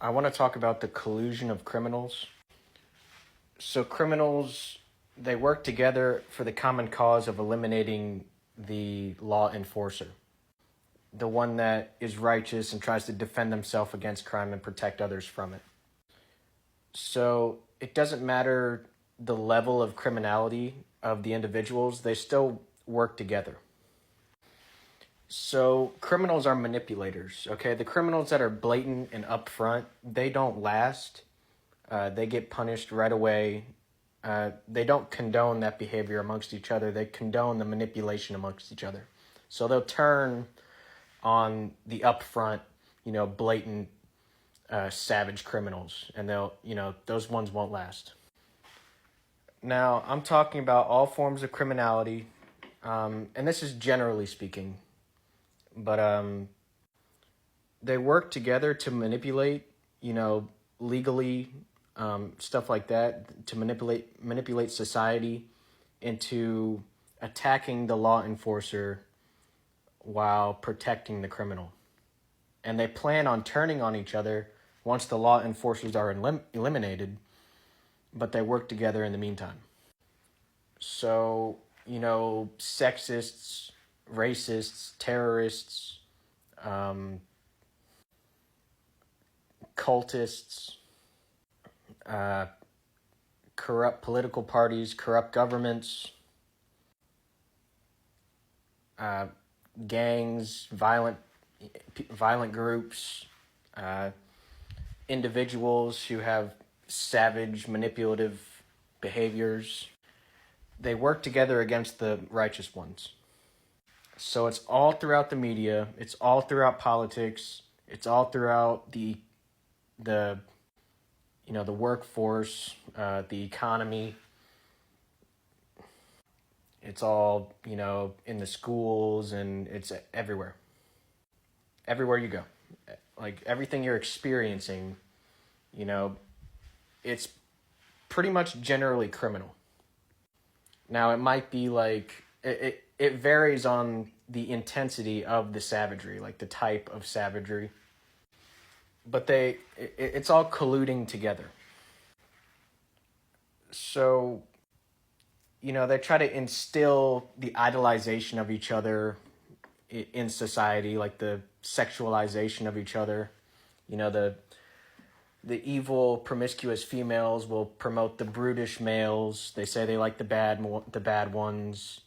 I want to talk about the collusion of criminals. So criminals, they work together for the common cause of eliminating the law enforcer, the one that is righteous and tries to defend themselves against crime and protect others from it. So it doesn't matter the level of criminality of the individuals, they still work together. So criminals are manipulators, okay? The criminals that are blatant and upfront, they don't last. They get punished right away. They don't condone that behavior amongst each other. They condone the manipulation amongst each other. So they'll turn on the upfront, blatant, savage criminals, and those ones won't last. Now, I'm talking about all forms of criminality, and this is generally speaking, but they work together to manipulate, legally, stuff like that, to manipulate society into attacking the law enforcer while protecting the criminal. And they plan on turning on each other once the law enforcers are eliminated, but they work together in the meantime. So, sexists, racists, terrorists, cultists, corrupt political parties, corrupt governments, gangs, violent groups, individuals who have savage, manipulative behaviors. They work together against the righteous ones. So it's all throughout the media, it's all throughout politics, it's all throughout the workforce, the economy. It's all, in the schools, and it's everywhere. Everywhere you go. Like, everything you're experiencing, it's pretty much generally criminal. Now, it might be like, it varies on the intensity of the savagery, like the type of savagery. But it's all colluding together. So, they try to instill the idolization of each other in society, like the sexualization of each other. The evil, promiscuous females will promote the brutish males. They say they like the bad ones.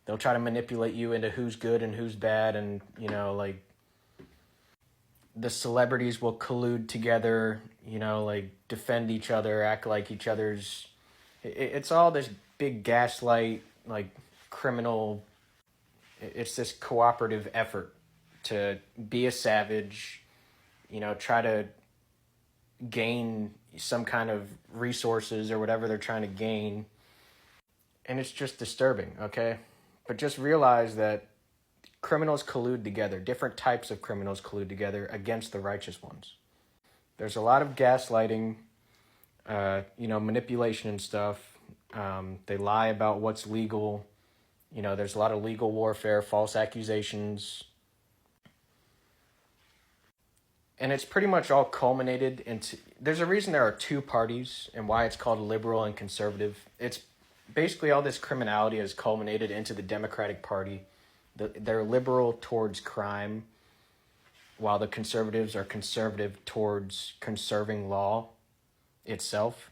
They'll try to manipulate you into who's good and who's bad, and the celebrities will collude together, defend each other, act like each other's. It's all this big gaslight, criminal. It's this cooperative effort to be a savage, try to gain some kind of resources or whatever they're trying to gain. And it's just disturbing, okay? But just realize that criminals collude together. Different types of criminals collude together against the righteous ones. There's a lot of gaslighting, manipulation and stuff. They lie about what's legal. There's a lot of legal warfare, false accusations. And it's pretty much all culminated into... There's a reason there are two parties and why it's called liberal and conservative. It's basically all this criminality has culminated into the Democratic Party. They're liberal towards crime, while the conservatives are conservative towards conserving law itself.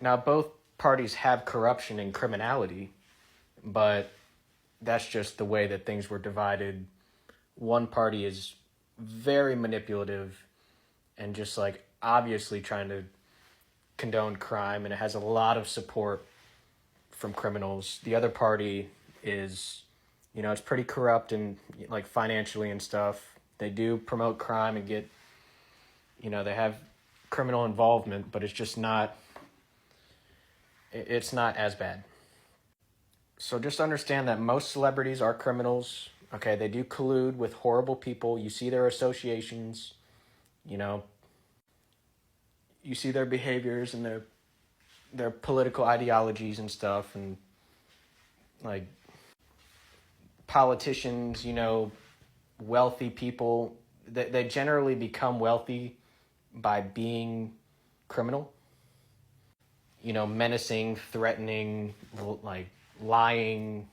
Now, both parties have corruption and criminality, but that's just the way that things were divided. One party is very manipulative and just obviously trying to condone crime, and it has a lot of support from criminals. The other party is, it's pretty corrupt and financially and stuff. They do promote crime and get, they have criminal involvement, but it's just not as bad. So just understand that most celebrities are criminals. Okay, they do collude with horrible people. You see their associations, you see their behaviors and their political ideologies and stuff, and politicians, wealthy people, they generally become wealthy by being criminal. You know, menacing, threatening, like lying.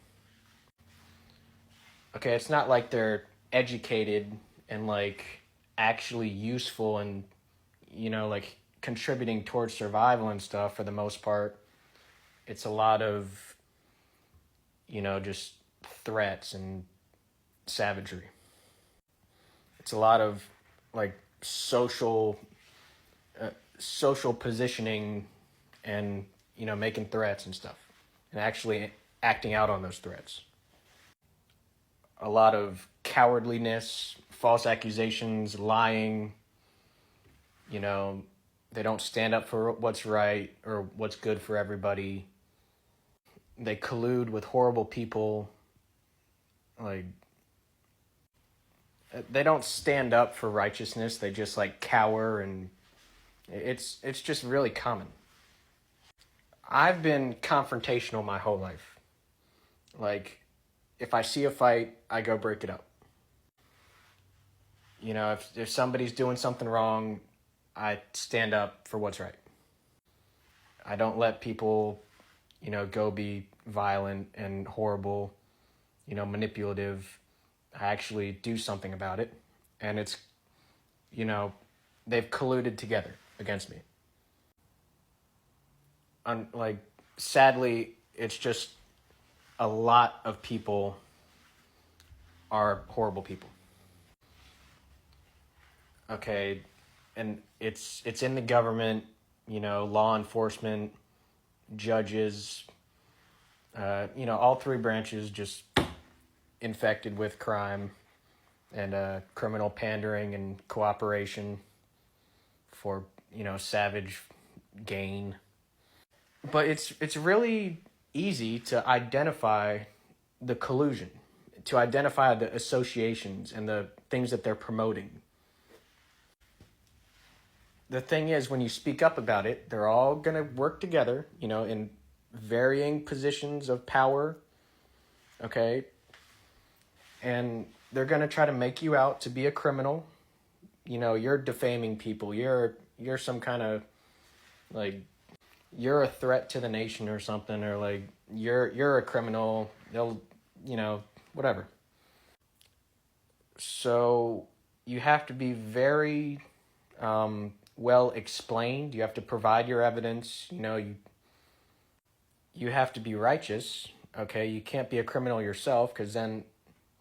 Okay, it's not like they're educated and like actually useful and, you know, like contributing towards survival and stuff for the most part. It's a lot of, you know, just threats and savagery. It's a lot of like social positioning and, you know, making threats and stuff and actually acting out on those threats. A lot of cowardliness, false accusations, lying. You know, they don't stand up for what's right or what's good for everybody. They collude with horrible people. Like, they don't stand up for righteousness. They just like cower, and it's just really common. I've been confrontational my whole life. Like, if I see a fight, I go break it up. You know, if somebody's doing something wrong, I stand up for what's right. I don't let people, you know, go be violent and horrible, you know, manipulative. I actually do something about it. And it's, you know, they've colluded together against me. Like, sadly, it's just a lot of people are horrible people. Okay, and it's in the government, you know, law enforcement, judges, you know, all three branches just infected with crime and criminal pandering and cooperation for, you know, savage gain. But it's really easy to identify the collusion, to identify the associations and the things that they're promoting. The thing is, when you speak up about it, they're all going to work together, you know, in varying positions of power, okay? And they're going to try to make you out to be a criminal. You know, you're defaming people. You're some kind of, like, you're a threat to the nation or something, or like you're a criminal. They'll, you know, whatever. So you have to be very well explained. You have to provide your evidence. You know, you have to be righteous. Okay, you can't be a criminal yourself, because then,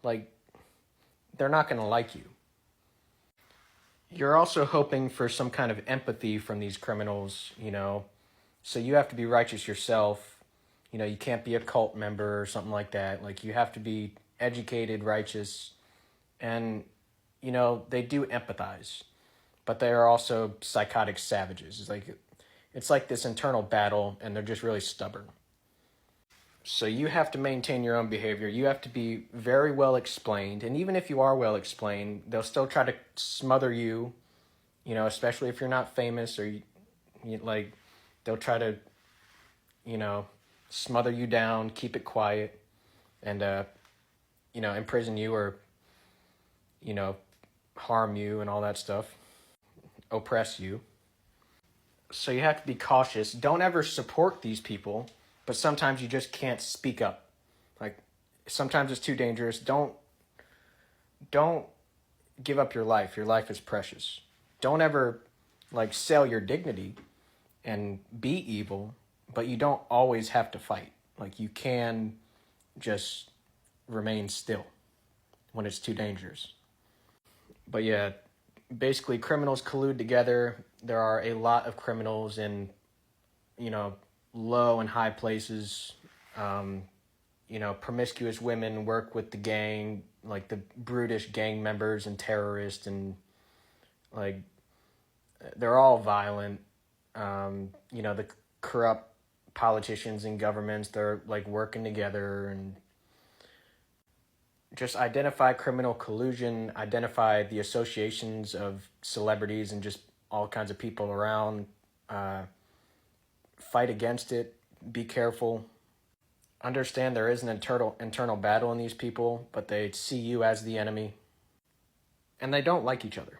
like, they're not going to like you. You're also hoping for some kind of empathy from these criminals, you know. So you have to be righteous yourself. You know, you can't be a cult member or something like that. Like, you have to be educated, righteous, and, you know, they do empathize, but they are also psychotic savages. It's like this internal battle, and they're just really stubborn. So you have to maintain your own behavior. You have to be very well explained, and even if you are well explained, they'll still try to smother you. You know, especially if you're not famous, or like, they'll try to, you know, smother you down, keep it quiet, and you know, imprison you, or, you know, harm you and all that stuff, oppress you. So you have to be cautious. Don't ever support these people, but sometimes you just can't speak up. Like, sometimes it's too dangerous. Don't give up your life. Your life is precious. Don't ever, like, sell your dignity and be evil, but you don't always have to fight. Like, you can just remain still when it's too dangerous. But yeah, basically, criminals collude together. There are a lot of criminals in, you know, low and high places. You know, promiscuous women work with the gang, like the brutish gang members and terrorists, and, like, they're all violent. You know, the corrupt politicians and governments, they're, like, working together. And just identify criminal collusion, identify the associations of celebrities and just all kinds of people around. Fight against it. Be careful. Understand there is an internal battle in these people, but they see you as the enemy. And they don't like each other.